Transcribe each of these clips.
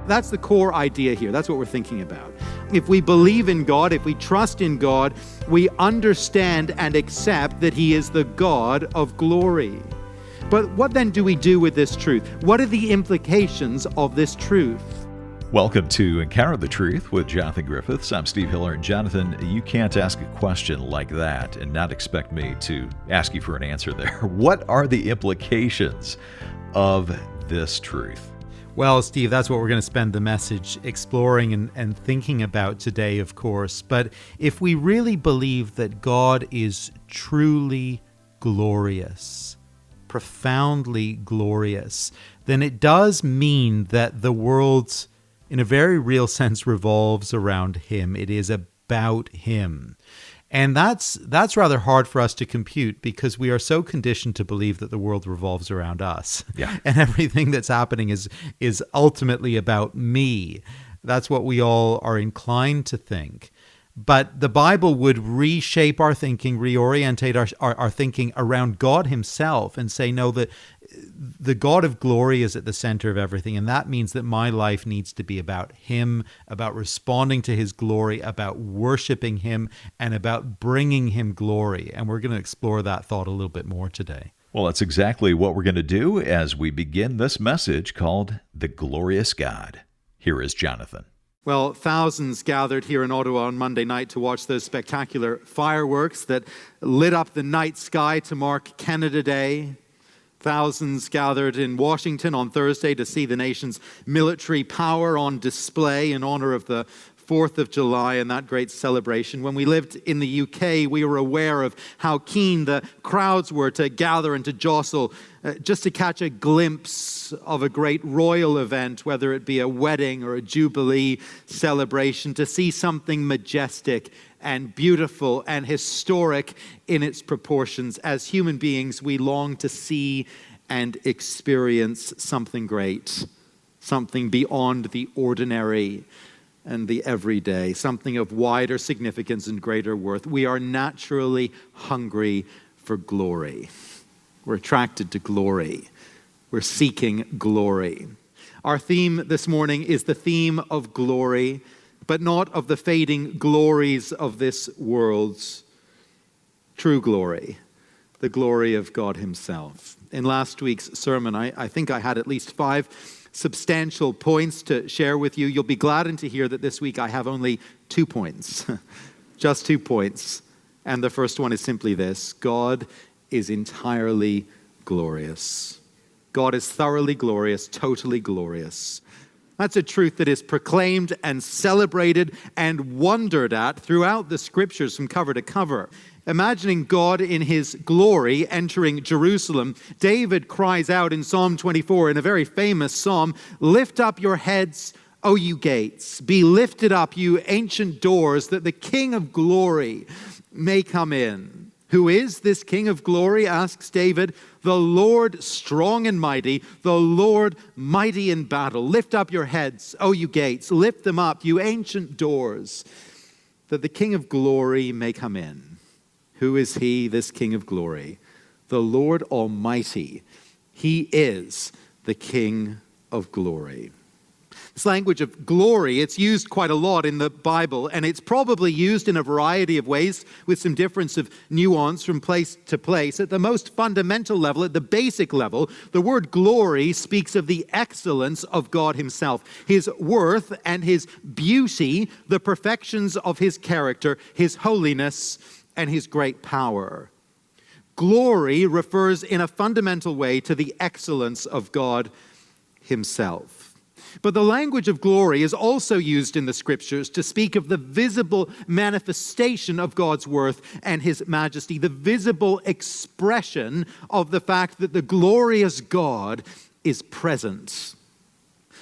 That's the core idea here. That's what we're thinking about. If we believe in God, if we trust in God, we understand and accept that He is the God of glory. But what then do we do with this truth? What are the implications of this truth? Welcome to Encounter the Truth with Jonathan Griffiths. I'm Steve Hiller. And Jonathan, you can't ask a question like that and not expect me to ask you for an answer there. What are the implications of this truth? Well, Steve, that's what we're going to spend the message exploring and thinking about today, of course. But if we really believe that God is truly glorious, profoundly glorious, then it does mean that the world, in a very real sense, revolves around Him. It is about Him. And that's rather hard for us to compute because we are so conditioned to believe that the world revolves around us. Yeah. And everything that's happening is ultimately about me. That's what we all are inclined to think. But the Bible would reshape our thinking, reorientate our thinking around God Himself and say, no, the God of glory is at the center of everything. And that means that my life needs to be about Him, about responding to His glory, about worshiping Him, and about bringing Him glory. And we're going to explore that thought a little bit more today. Well, that's exactly what we're going to do as we begin this message called The Glorious God. Here is Jonathan. Well, thousands gathered here in Ottawa on Monday night to watch those spectacular fireworks that lit up the night sky to mark Canada Day. Thousands gathered in Washington on Thursday to see the nation's military power on display in honor of the 4th of July and that great celebration. When we lived in the UK, we were aware of how keen the crowds were to gather and to jostle just to catch a glimpse of a great royal event, whether it be a wedding or a jubilee celebration, to see something majestic and beautiful and historic in its proportions. As human beings, we long to see and experience something great, something beyond the ordinary and the everyday, something of wider significance and greater worth. We are naturally hungry for glory. We're attracted to glory. We're seeking glory. Our theme this morning is the theme of glory, but not of the fading glories of this world. True glory, the glory of God Himself. In last week's sermon, I think I had at least 5 substantial points to share with you. You'll be gladdened to hear that this week I have only 2 points, just 2 points. And the first one is simply this: God is entirely glorious. God is thoroughly glorious, totally glorious. That's a truth that is proclaimed and celebrated and wondered at throughout the Scriptures from cover to cover. Imagining God in His glory entering Jerusalem, David cries out in Psalm 24 in a very famous psalm, "Lift up your heads, O you gates. Be lifted up, you ancient doors, that the King of glory may come in." Who is this King of glory, asks David. The Lord strong and mighty, the Lord mighty in battle. Lift up your heads, O you gates. Lift them up, you ancient doors, that the King of glory may come in. Who is He, this King of glory? The Lord Almighty. He is the King of glory. This language of glory, it's used quite a lot in the Bible, and it's probably used in a variety of ways with some difference of nuance from place to place. At the most fundamental level, at the basic level, the word glory speaks of the excellence of God Himself, His worth and His beauty, the perfections of His character, His holiness, and His great power. Glory refers in a fundamental way to the excellence of God Himself. But the language of glory is also used in the Scriptures to speak of the visible manifestation of God's worth and His majesty, the visible expression of the fact that the glorious God is present.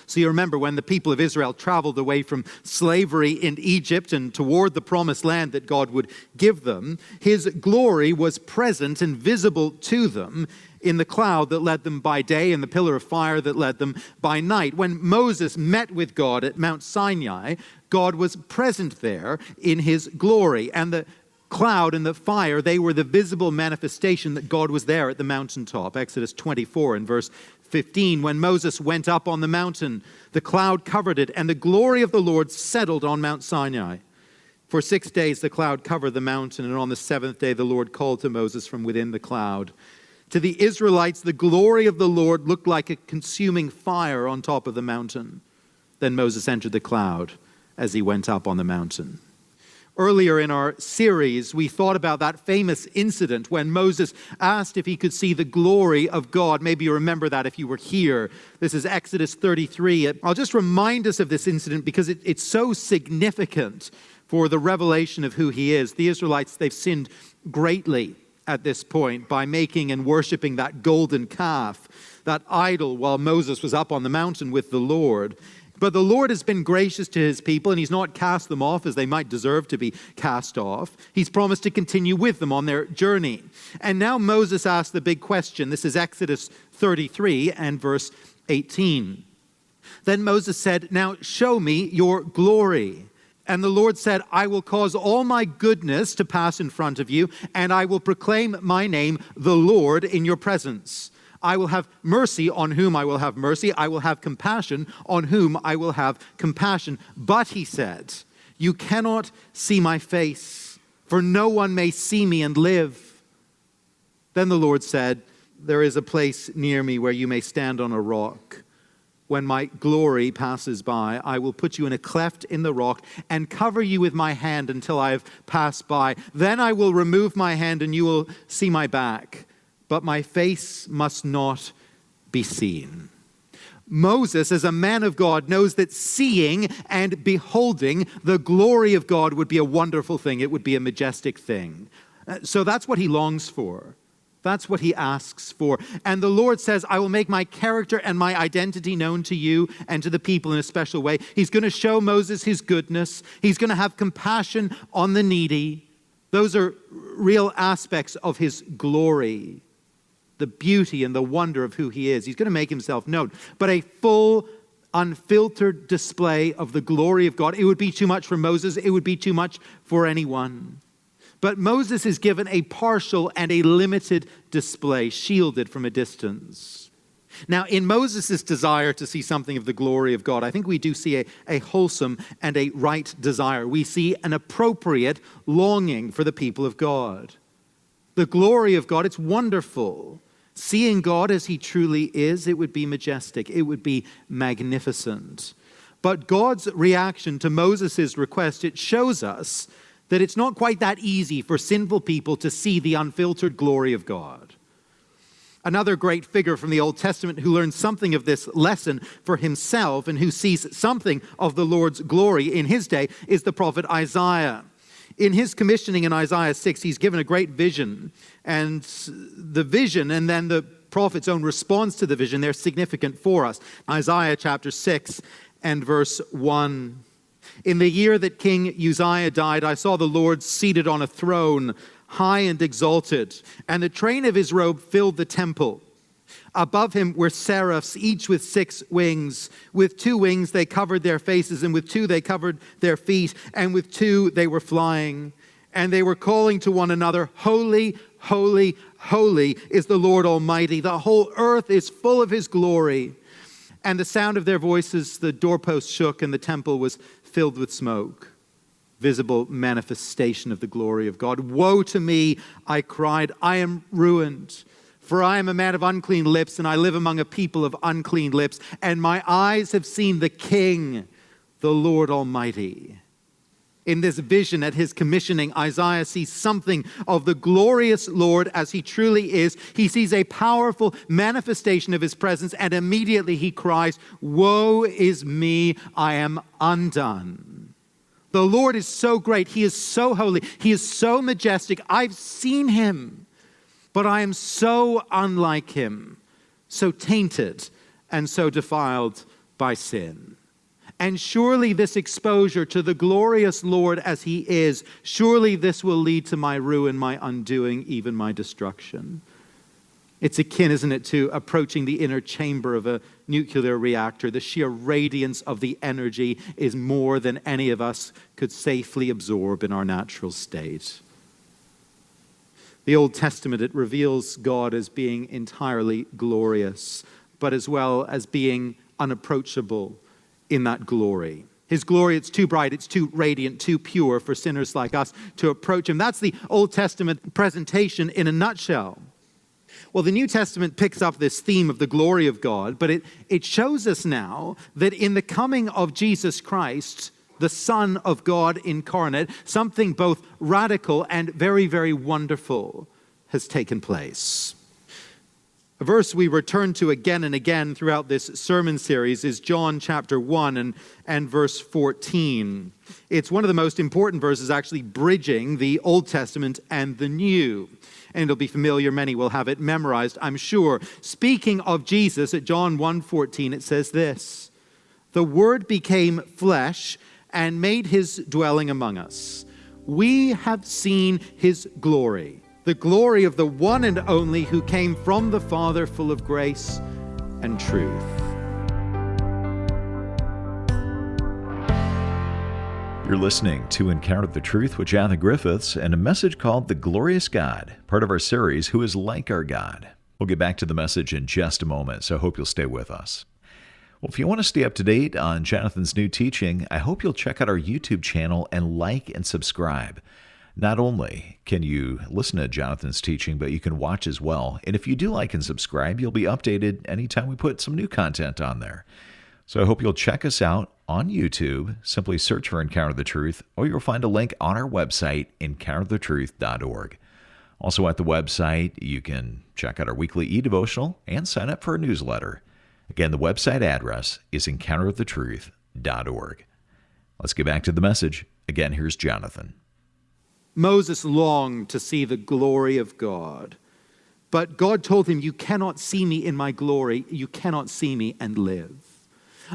So you remember when the people of Israel traveled away from slavery in Egypt and toward the promised land that God would give them, His glory was present and visible to them in the cloud that led them by day and the pillar of fire that led them by night. When Moses met with God at Mount Sinai, God was present there in His glory. And the cloud and the fire, they were the visible manifestation that God was there at the mountaintop. Exodus 24 and verse 15, when Moses went up on the mountain, the cloud covered it, and the glory of the Lord settled on Mount Sinai. For 6 days the cloud covered the mountain, and on the seventh day the Lord called to Moses from within the cloud. To the Israelites, the glory of the Lord looked like a consuming fire on top of the mountain. Then Moses entered the cloud as he went up on the mountain. Earlier in our series, we thought about that famous incident when Moses asked if he could see the glory of God. Maybe you remember that if you were here. This is Exodus 33. I'll just remind us of this incident because it's so significant for the revelation of who he is. The Israelites, they've sinned greatly at this point by making and worshiping that golden calf, that idol, while Moses was up on the mountain with the Lord. But the Lord has been gracious to his people, and he's not cast them off as they might deserve to be cast off. He's promised to continue with them on their journey. And now Moses asks the big question. This is Exodus 33 and verse 18. Then Moses said, "Now show me your glory." And the Lord said, "I will cause all my goodness to pass in front of you, and I will proclaim my name, the Lord, in your presence. I will have mercy on whom I will have mercy. I will have compassion on whom I will have compassion." But he said, "You cannot see my face, for no one may see me and live." Then the Lord said, "There is a place near me where you may stand on a rock. When my glory passes by, I will put you in a cleft in the rock and cover you with my hand until I have passed by. Then I will remove my hand and you will see my back, but my face must not be seen." Moses, as a man of God, knows that seeing and beholding the glory of God would be a wonderful thing. It would be a majestic thing. So that's what he longs for. That's what he asks for. And the Lord says, "I will make my character and my identity known to you and to the people in a special way." He's going to show Moses his goodness. He's going to have compassion on the needy. Those are real aspects of his glory, the beauty and the wonder of who he is. He's going to make himself known. But a full, unfiltered display of the glory of God, it would be too much for Moses. It would be too much for anyone. But Moses is given a partial and a limited display, shielded from a distance. Now, in Moses' desire to see something of the glory of God, I think we do see a wholesome and a right desire. We see an appropriate longing for the people of God. The glory of God, it's wonderful. Seeing God as he truly is, it would be majestic. It would be magnificent. But God's reaction to Moses' request, it shows us that it's not quite that easy for sinful people to see the unfiltered glory of God. Another great figure from the Old Testament who learned something of this lesson for himself and who sees something of the Lord's glory in his day is the prophet Isaiah. In his commissioning in Isaiah 6, he's given a great vision. And the vision and then the prophet's own response to the vision, they're significant for us. Isaiah chapter 6 and verse 1. "In the year that King Uzziah died, I saw the Lord seated on a throne, high and exalted, and the train of his robe filled the temple. Above him were seraphs, each with 6 wings. With 2 wings they covered their faces, and with 2 they covered their feet, and with 2 they were flying. And they were calling to one another, 'Holy, holy, holy is the Lord Almighty. The whole earth is full of his glory.' And the sound of their voices, the doorpost shook, and the temple was filled with smoke." Visible manifestation of the glory of God. "Woe to me," I cried, "I am ruined. For I am a man of unclean lips, and I live among a people of unclean lips. And my eyes have seen the King, the Lord Almighty." In this vision at his commissioning, Isaiah sees something of the glorious Lord as he truly is. He sees a powerful manifestation of his presence, and immediately he cries, "Woe is me, I am undone." The Lord is so great. He is so holy. He is so majestic. I've seen him, but I am so unlike him, so tainted and so defiled by sin. And surely this exposure to the glorious Lord as he is, surely this will lead to my ruin, my undoing, even my destruction. It's akin, isn't it, to approaching the inner chamber of a nuclear reactor. The sheer radiance of the energy is more than any of us could safely absorb in our natural state. The Old Testament, it reveals God as being entirely glorious. but as well as being unapproachable in that glory. His glory, it's too bright, it's too radiant, too pure for sinners like us to approach him. That's the Old Testament presentation in a nutshell. Well, the New Testament picks up this theme of the glory of God, but it shows us now that in the coming of Jesus Christ, the Son of God incarnate, something both radical and very, very wonderful has taken place. A verse we return to again and again throughout this sermon series is John chapter 1 and verse 14. It's one of the most important verses, actually bridging the Old Testament and the New. And it'll be familiar, many will have it memorized, I'm sure. Speaking of Jesus, at John 1:14, it says this: "The Word became flesh and made his dwelling among us. We have seen his glory, the glory of the one and only who came from the Father, full of grace and truth." You're listening to Encounter the Truth with Jonathan Griffiths and a message called The Glorious God, part of our series, Who is Like Our God. We'll get back to the message in just a moment, so I hope you'll stay with us. Well, if you want to stay up to date on Jonathan's new teaching, I hope you'll check out our YouTube channel and like and subscribe. Not only can you listen to Jonathan's teaching, but you can watch as well. And if you do like and subscribe, you'll be updated anytime we put some new content on there. So I hope you'll check us out on YouTube. Simply search for Encounter the Truth, or you'll find a link on our website, encounterthetruth.org. Also at the website, you can check out our weekly e-devotional and sign up for a newsletter. Again, the website address is encounterthetruth.org. Let's get back to the message. Again, here's Jonathan. Moses longed to see the glory of God, but God told him, "You cannot see me in my glory. You cannot see me and live."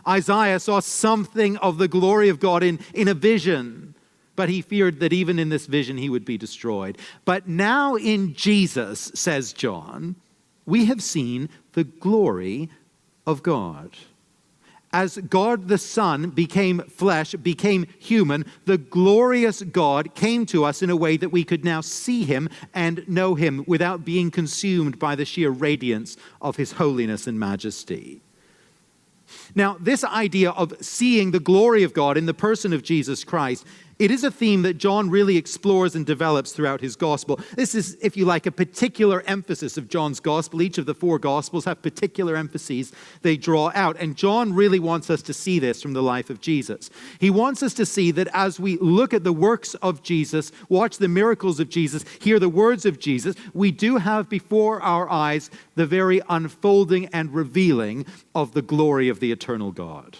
Isaiah saw something of the glory of God in a vision, but he feared that even in this vision he would be destroyed. But now in Jesus, says John, we have seen the glory of God. As God the Son became flesh, became human, the glorious God came to us in a way that we could now see him and know him without being consumed by the sheer radiance of his holiness and majesty. Now, this idea of seeing the glory of God in the person of Jesus Christ, it is a theme that John really explores and develops throughout his gospel. This is, if you like, a particular emphasis of John's gospel. Each of the four gospels have particular emphases they draw out. And John really wants us to see this from the life of Jesus. He wants us to see that as we look at the works of Jesus, watch the miracles of Jesus, hear the words of Jesus, we do have before our eyes the very unfolding and revealing of the glory of the eternal God.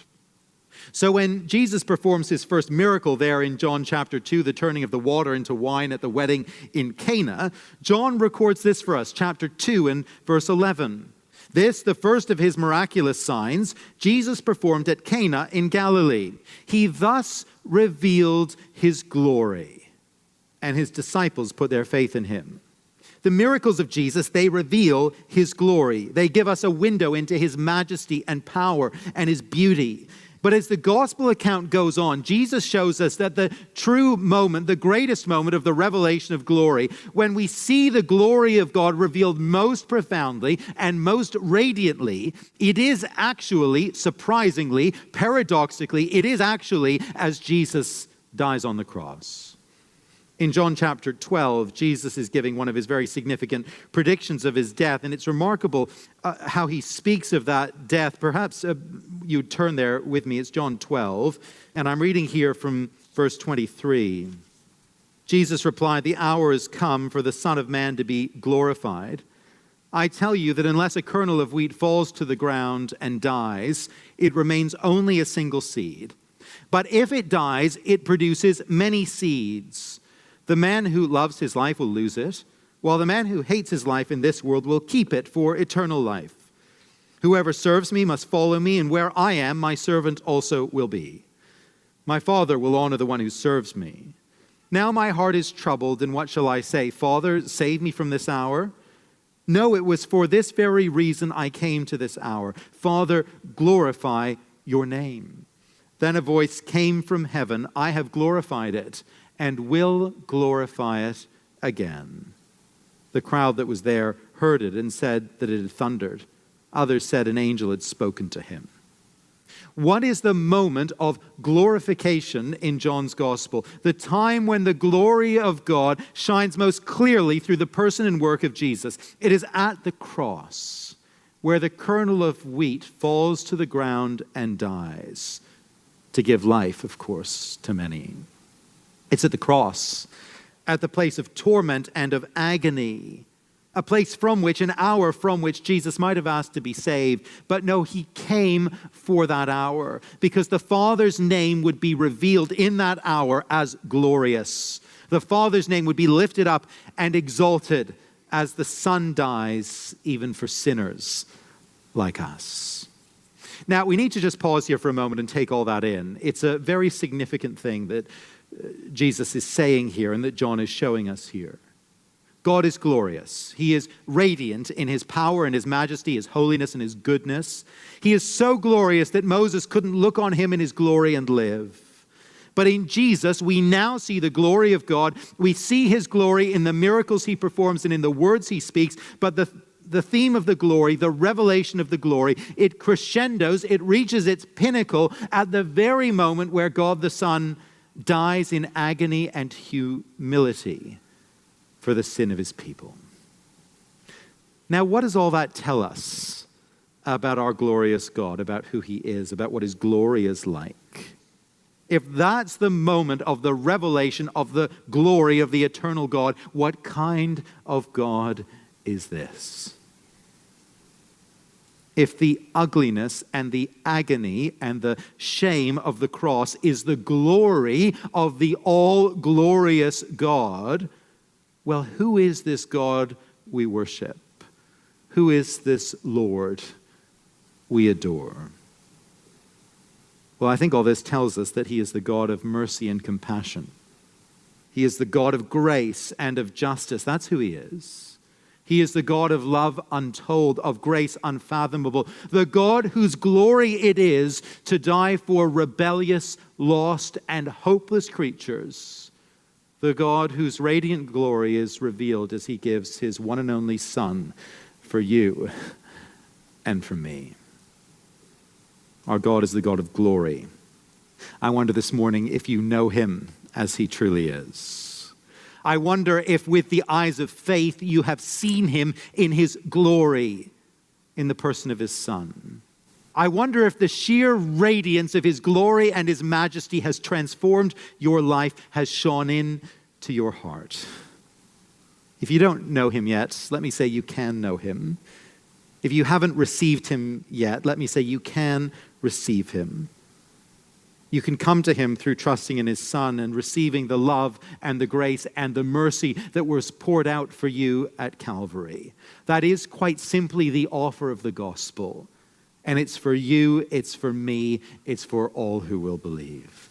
So when Jesus performs his first miracle there in John chapter 2, the turning of the water into wine at the wedding in Cana, John records this for us, chapter 2 and verse 11. This, the first of his miraculous signs, Jesus performed at Cana in Galilee. He thus revealed his glory, and his disciples put their faith in him. The miracles of Jesus, they reveal his glory. They give us a window into his majesty and power and his beauty. But as the gospel account goes on, Jesus shows us that the true moment, the greatest moment of the revelation of glory, when we see the glory of God revealed most profoundly and most radiantly, it is actually, surprisingly, paradoxically, it is actually as Jesus dies on the cross. In John chapter 12, Jesus is giving one of his very significant predictions of his death, and it's remarkable how he speaks of that death. Perhaps you'd turn there with me. It's John 12, and I'm reading here from verse 23. Jesus replied, "The hour has come for the Son of Man to be glorified. I tell you that unless a kernel of wheat falls to the ground and dies, it remains only a single seed. But if it dies, it produces many seeds. The man who loves his life will lose it, while the man who hates his life in this world will keep it for eternal life. Whoever serves me must follow me, and where I am, my servant also will be. My Father will honor the one who serves me. Now my heart is troubled, and what shall I say? Father, save me from this hour? No, it was for this very reason I came to this hour. Father, glorify your name." Then a voice came from heaven, "I have glorified it, and will glorify it again." The crowd that was there heard it and said that it had thundered. Others said an angel had spoken to him. What is the moment of glorification in John's gospel? The time when the glory of God shines most clearly through the person and work of Jesus. It is at the cross, where the kernel of wheat falls to the ground and dies, to give life, of course, to many. It's at the cross, at the place of torment and of agony, a place from which, an hour from which Jesus might have asked to be saved. But no, he came for that hour, because the Father's name would be revealed in that hour as glorious. The Father's name would be lifted up and exalted as the Son dies even for sinners like us. Now, we need to just pause here for a moment and take all that in. It's a very significant thing that Jesus is saying here and that John is showing us here. God is glorious. He is radiant in his power and his majesty, his holiness and his goodness. He is so glorious that Moses couldn't look on him in his glory and live. But in Jesus, we now see the glory of God. We see his glory in the miracles he performs and in the words he speaks. But the theme of the glory, the revelation of the glory, it crescendos, it reaches its pinnacle at the very moment where God the Son dies in agony and humility for the sin of his people. Now, what does all that tell us about our glorious God, about who he is, about what his glory is like? If that's the moment of the revelation of the glory of the eternal God, what kind of God is this? If the ugliness and the agony and the shame of the cross is the glory of the all-glorious God, well, who is this God we worship? Who is this Lord we adore? Well, I think all this tells us that he is the God of mercy and compassion. He is the God of grace and of justice. That's who he is. He is the God of love untold, of grace unfathomable, the God whose glory it is to die for rebellious, lost, and hopeless creatures. The God whose radiant glory is revealed as he gives his one and only Son for you and for me. Our God is the God of glory. I wonder this morning if you know him as he truly is. I wonder if with the eyes of faith you have seen him in his glory in the person of his Son. I wonder if the sheer radiance of his glory and his majesty has transformed your life, has shone in to your heart. If you don't know him yet, let me say you can know him. If you haven't received him yet, let me say you can receive him. You can come to him through trusting in his Son and receiving the love and the grace and the mercy that was poured out for you at Calvary. That is quite simply the offer of the gospel. And it's for you, it's for me, it's for all who will believe.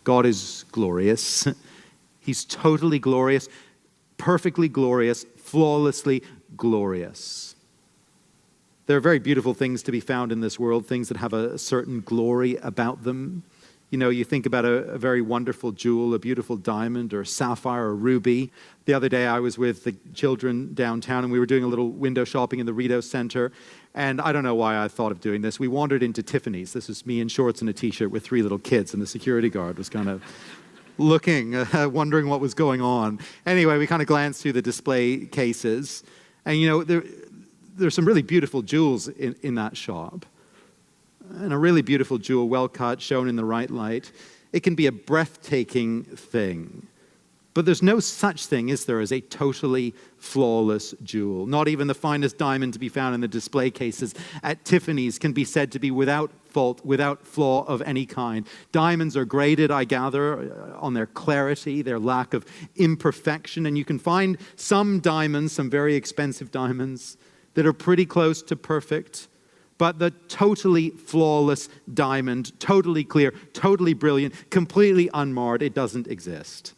God is glorious. He's totally glorious, perfectly glorious, flawlessly glorious. There are very beautiful things to be found in this world, things that have a certain glory about them. You know, you think about a very wonderful jewel, a beautiful diamond or sapphire or ruby. The other day I was with the children downtown and we were doing a little window shopping in the Rideau Center. And I don't know why I thought of doing this. We wandered into Tiffany's. This was me in shorts and a t-shirt with 3 little kids, and the security guard was kind of looking, wondering what was going on. Anyway, we kind of glanced through the display cases. And, you know, there's some really beautiful jewels in that shop. And a really beautiful jewel, well cut, shown in the right light. It can be a breathtaking thing. But there's no such thing, is there, as a totally flawless jewel. Not even the finest diamond to be found in the display cases at Tiffany's can be said to be without fault, without flaw of any kind. Diamonds are graded, I gather, on their clarity, their lack of imperfection. And you can find some diamonds, some very expensive diamonds, that are pretty close to perfect. But the totally flawless diamond, totally clear, totally brilliant, completely unmarred, it doesn't exist.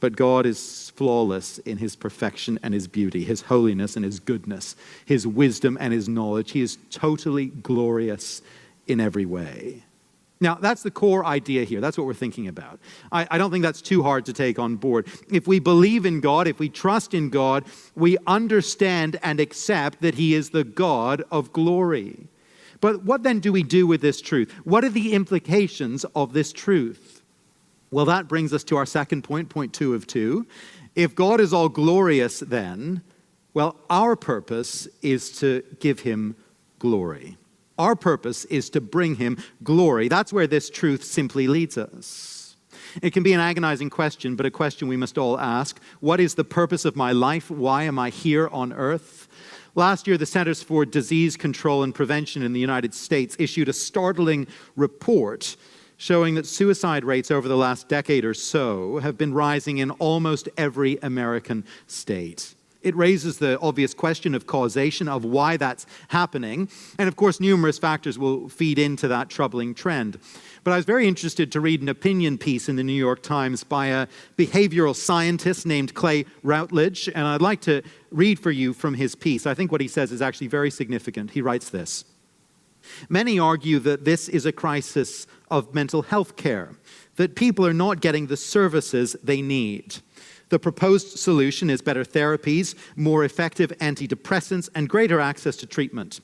But God is flawless in his perfection and his beauty, his holiness and his goodness, his wisdom and his knowledge. He is totally glorious in every way. Now, that's the core idea here. That's what we're thinking about. I don't think that's too hard to take on board. If we believe in God, if we trust in God, we understand and accept that He is the God of glory. But what then do we do with this truth? What are the implications of this truth? Well, that brings us to our second point, point 2 of 2. If God is all glorious then, well, our purpose is to give Him glory. Our purpose is to bring Him glory. That's where this truth simply leads us. It can be an agonizing question, but a question we must all ask. What is the purpose of my life? Why am I here on earth? Last year, the Centers for Disease Control and Prevention in the United States issued a startling report showing that suicide rates over the last decade or so have been rising in almost every American state. It raises the obvious question of causation, of why that's happening. And of course, numerous factors will feed into that troubling trend. But I was very interested to read an opinion piece in the New York Times by a behavioral scientist named Clay Routledge. And I'd like to read for you from his piece. I think what he says is actually very significant. He writes this: "Many argue that this is a crisis of mental health care, that people are not getting the services they need. The proposed solution is better therapies, more effective antidepressants, and greater access to treatment.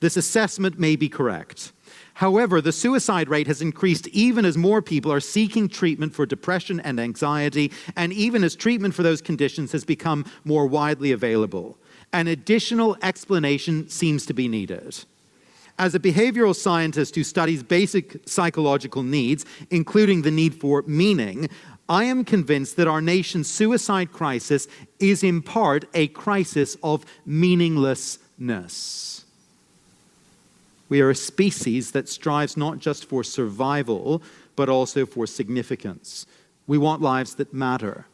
This assessment may be correct. However, the suicide rate has increased even as more people are seeking treatment for depression and anxiety, and even as treatment for those conditions has become more widely available. An additional explanation seems to be needed. As a behavioral scientist who studies basic psychological needs, including the need for meaning, I am convinced that our nation's suicide crisis is in part a crisis of meaninglessness. We are a species that strives not just for survival, but also for significance. We want lives that matter.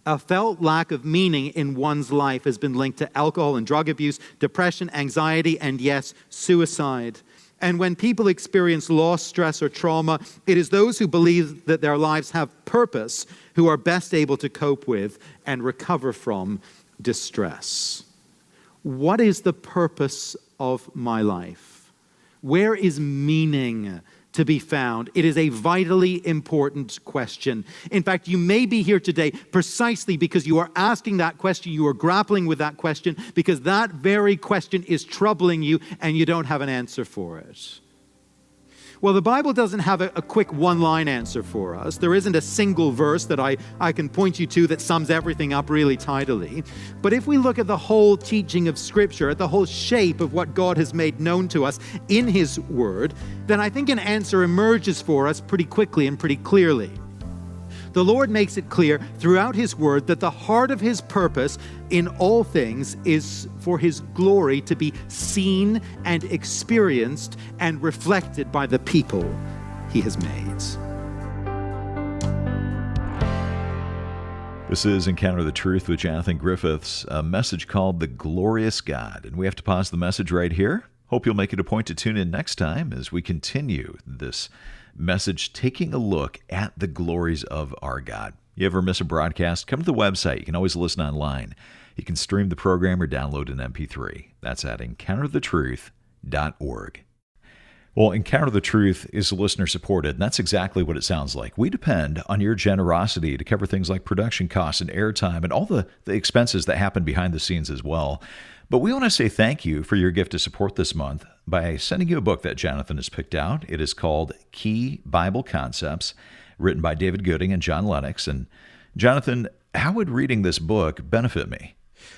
A felt lack of meaning in one's life has been linked to alcohol and drug abuse, depression, anxiety, and yes, suicide. And when people experience loss, stress, or trauma, it is those who believe that their lives have purpose who are best able to cope with and recover from distress. What is the purpose of my life? Where is meaning to be found? It is a vitally important question. In fact, you may be here today precisely because you are asking that question, you are grappling with that question, because that very question is troubling you and you don't have an answer for it. Well, the Bible doesn't have a quick one-line answer for us. There isn't a single verse that I can point you to that sums everything up really tidily. But if we look at the whole teaching of Scripture, at the whole shape of what God has made known to us in His Word, then I think an answer emerges for us pretty quickly and pretty clearly. The Lord makes it clear throughout His Word that the heart of His purpose in all things is for His glory to be seen and experienced and reflected by the people He has made. This is Encounter the Truth with Jonathan Griffiths, a message called The Glorious God. And we have to pause the message right here. Hope you'll make it a point to tune in next time as we continue this message, taking a look at the glories of our God. You ever miss a broadcast? Come to the website. You can always listen online. You can stream the program or download an MP3. That's at encounterthetruth.org. Well, Encounter the Truth is listener-supported, and that's exactly what it sounds like. We depend on your generosity to cover things like production costs and airtime and all the expenses that happen behind the scenes as well. But we want to say thank you for your gift to support this month by sending you a book that Jonathan has picked out. It is called Key Bible Concepts, written by David Gooding and John Lennox. And Jonathan, how would reading this book benefit me?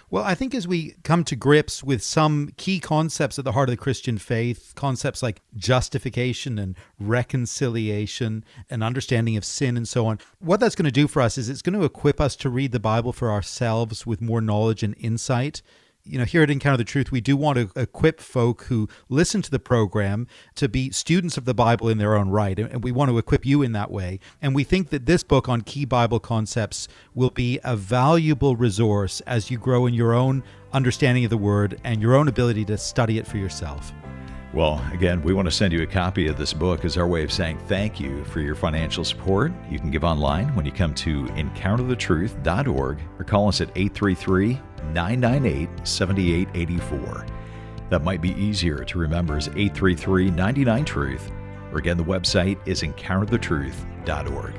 Well, I think as we come to grips with some key concepts at the heart of the Christian faith, concepts like justification and reconciliation and understanding of sin and so on, what that's going to do for us is it's going to equip us to read the Bible for ourselves with more knowledge and insight. You know, here at Encounter the Truth, we do want to equip folk who listen to the program to be students of the Bible in their own right, and we want to equip you in that way. And we think that this book on key Bible concepts will be a valuable resource as you grow in your own understanding of the Word and your own ability to study it for yourself. Well, again, we want to send you a copy of this book as our way of saying thank you for your financial support. You can give online when you come to encounterthetruth.org or call us at 833-998-7884. That might be easier to remember as 833-99-TRUTH Or again, the website is encounterthetruth.org.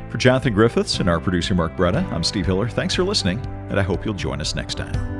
For Jonathan Griffiths and our producer Mark Bretta, I'm Steve Hiller. Thanks for listening, and I hope you'll join us next time.